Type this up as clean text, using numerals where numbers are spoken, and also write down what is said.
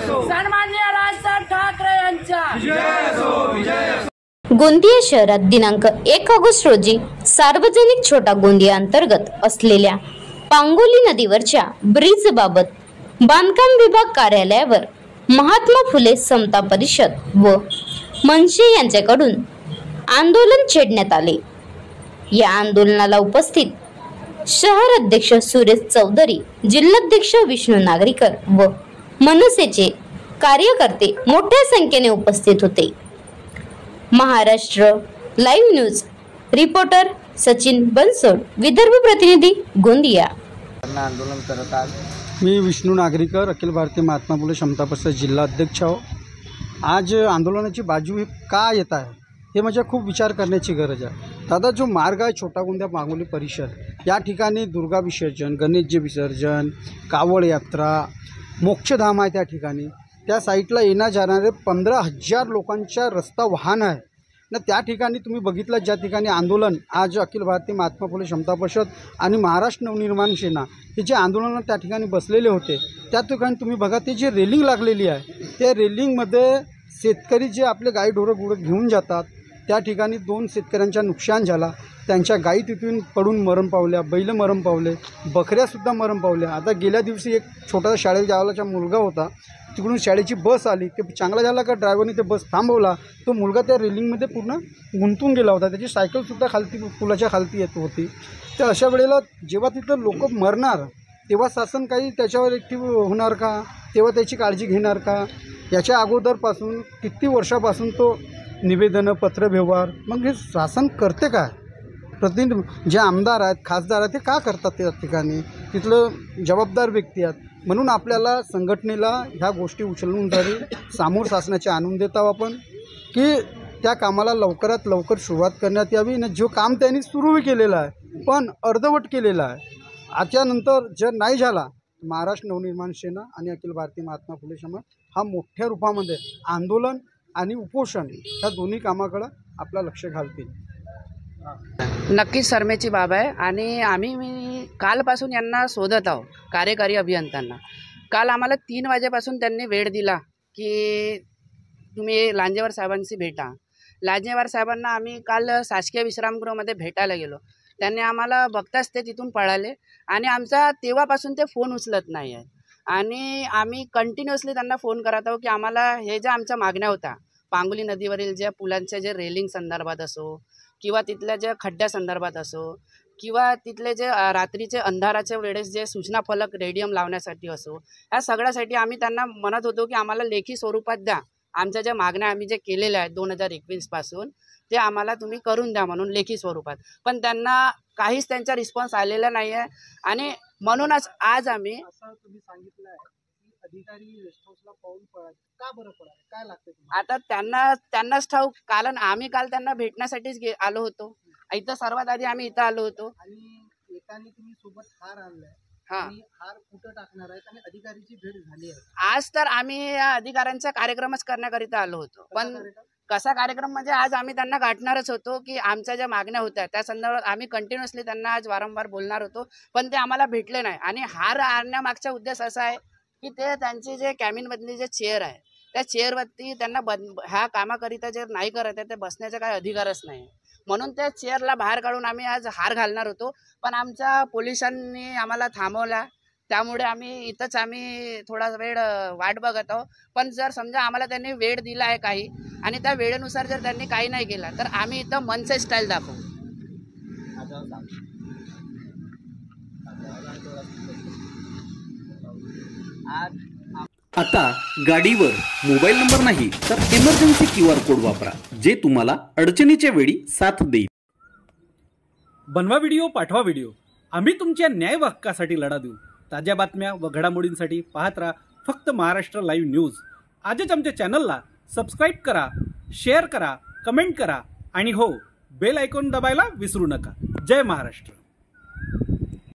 सन्माननीय राजसाहेब ठाकरे यांचा गोंदिया शहरात दिनांक 1 ऑगस्ट रोजी सार्वजनिक छोटा गोंदिया अंतर्गत असलेल्या पांगोली नदीवरच्या ब्रिज बाबत बांधकाम विभाग कार्यालयावर महात्मा फुले समता परिषद व मनसे यांच्याकडून आंदोलन छेडण्यात आले। या आंदोलनाला उपस्थित शहर अध्यक्ष सुरेश चौधरी, जिल्हाध्यक्ष विष्णू नागरीकर व मनसेचे कार्यकर्ते मोठ्या संख्येने उपस्थित होते। Maharashtra live news reporter Sachin Bansod, Vidarbha प्रतिनिधी गोंदिया। आंदोलन करत आज मी विष्णू नागरीकर, अखिल भारतीय महात्मा फुले समता परिषद जिल्हाध्यक्ष आहो। आज आंदोलनाची बाजू का येत आहे हे म्हणजे खूप विचार करण्याची गरज आहे। दादा, जो मार्ग आहे छोटा गोंदिया पांगोली परिसर या ठिकाणी दुर्गा विसर्जन, गणेशजी विसर्जन, कावड यात्रा, मोक्षधाम आहे त्या ठिकाणी, त्या साईडला येणं जाणारे 15,000 लोकांचा रस्ता वाहन आहे ना। त्या ठिकाणी तुम्ही बघितलं, ज्या ठिकाणी आंदोलन आज अखिल भारतीय महात्मा फुले समता परिषद आणि महाराष्ट्र नवनिर्माण सेना हे जे आंदोलन त्या ठिकाणी बसलेले होते, त्या ठिकाणी तुम्ही बघा ते जे रेलिंग लागलेली आहे, त्या रेलिंगमध्ये शेतकरी जे आपले गाई ढोरं गुरं घेऊन जातात, त्या ठिकाणी 2 शेतकऱ्यांचा नुकसान झाला। त्यांच्या गाई तिथून पडून मरण पावल्या, बैल मरण पावले, बकऱ्यासुद्धा मरण पावल्या। आता गेल्या दिवशी एक छोटासा शाळेत जायलाचा मुलगा होता, तिकडून शाळेची बस आली, ते चांगला झाला का ड्रायव्हरने ते बस थांबवला, तो मुलगा त्या रेलिंगमध्ये पूर्ण गुंतून गेला होता, त्याची सायकलसुद्धा खालती पुलाच्या खालती येत होती। तर अशा वेळेला जेव्हा तिथं लोक मरणार तेव्हा शासन काही त्याच्यावर ॲक्टिव्ह होणार का, तेव्हा त्याची काळजी घेणार का? याच्या अगोदरपासून किती वर्षापासून तो निवेदनं, पत्रव्यवहार, मग हे शासन करते काय? प्रतिनिधी जे आमदार आहेत, खासदार आहेत, ते का करतात त्या ठिकाणी? तिथलं जबाबदार व्यक्ती आहेत। म्हणून आपल्याला संघटनेला ह्या गोष्टी उचलून धरी समोर शासनाचे आणून देतो आपण की त्या कामाला लवकरात लवकर सुरुवात करण्यात यावी ना। जो काम त्यांनी सुरूही केलेलं आहे पण अर्धवट केलेलं आहे, याच्यानंतर जर नाही झाला, महाराष्ट्र नवनिर्माण सेना आणि अखिल भारतीय महात्मा फुले समाज हा मोठ्या रूपामध्ये आंदोलन आणि उपोषण ह्या दोन्ही कामाकडे आपलं लक्ष घालतील। नक्कीच शरमेची बाब आहे आणि आम्ही कालपासून यांना शोधत आहोत, कार्यकारी अभियंत्यांना। काल आम्हाला 3 वाजेपासून त्यांनी वेळ दिला की तुम्ही लांजेवार साहेबांशी भेटा। लांजेवार साहेबांना आम्ही काल शासकीय विश्रामगृहामध्ये भेटायला गेलो, त्यांनी आम्हाला बघताच ते तिथून पळाले आणि आमचा तेव्हापासून ते फोन उचलत नाही आहे आणि आम्ही कंटिन्युअसली त्यांना फोन करत आहोत की आम्हाला हे ज्या आमच्या मागण्या होत्या, पांगोली नदीवरील ज्या पुलांच्या जे रेलिंग संदर्भात असो किंवा तिथल्या ज्या खड्ड्या संदर्भात असो किंवा तिथले जे रात्रीचे अंधाराच्या वेळेस जे सूचना फलक रेडियम लावण्यासाठी असो, या सगळ्यासाठी आम्ही त्यांना म्हणत होतो की आम्हाला लेखी स्वरूपात द्या, आमच्या ज्या मागण्या आम्ही जे केलेल्या आहेत 2021 पासून ते आम्हाला तुम्ही करून द्या म्हणून लेखी स्वरूपात। पण त्यांना काहीच त्यांचा रिस्पॉन्स आलेला नाही आहे आणि म्हणूनच आज आम्ही तुम्ही सांगितलं आहे की अधिकारी रेस्ट हाऊसला पाऊल पळत का बरं पळाले, काय लागते? आता त्यांनाच ठाऊक, कारण आम्ही काल त्यांना भेटण्यासाठीच आलो होतो। इथं सर्वात आधी आम्ही इथं आलो होतो आणि एकाने तुम्ही सोबत हार आणलाय, हार कुठं टाकणार आहेत आणि अधिकारीची भेट झाली आहे आज? तर आम्ही या अधिकाऱ्यांचा कार्यक्रमच करण्याकरिता आलो होतो। पण कसा कार्यक्रम म्हणजे आज आम्ही त्यांना गाठणारच होतो की आमच्या ज्या मागण्या होत्या त्या संदर्भात आम्ही कंटिन्युअसली त्यांना आज वारंवार बोलणार होतो, पण ते आम्हाला भेटले नाही। आणि हार आणण्यामागचा उद्देश असा आहे की ते त्यांचे जे कॅबिनमधले जे चेअर आहे त्या चेअरवरती त्यांना ह्या कामाकरिता जे नाही करत आहे ते बसण्याचा काही अधिकारच नाही, म्हणून त्या चेअरला बाहेर काढून आम्ही आज हार घालणार होतो। पण आमच्या पोलिसांनी आम्हाला थांबवला, त्यामुळे आम्ही इथंच आम्ही थोडा वेळ वाट बघत आहोत। पण जर समजा आम्हाला त्यांनी वेळ दिला आहे काही आणि त्या वेळेनुसार जर त्यांनी काही नाही केलं तर आम्ही इथं मनसे स्टाईल दाखवू। आता गाडीवर मोबाईल नंबर नाही तर इमर्जन्सी QR कोड वापरा, जे तुम्हाला अडचणीच्या वेळी साथ देईल। बनवा व्हिडिओ, पाठवा व्हिडिओ, आम्ही तुमच्या न्याय हक्कासाठी लढा देऊ। ताज्या बातम्या व घडामोडींसाठी पाहत राहा फक्त महाराष्ट्र लाईव्ह न्यूज। आजच आमच्या चॅनलला सबस्क्राईब करा, शेअर करा, कमेंट करा आणि हो, बेल आयकॉन दाबायला विसरू नका। जय महाराष्ट्र।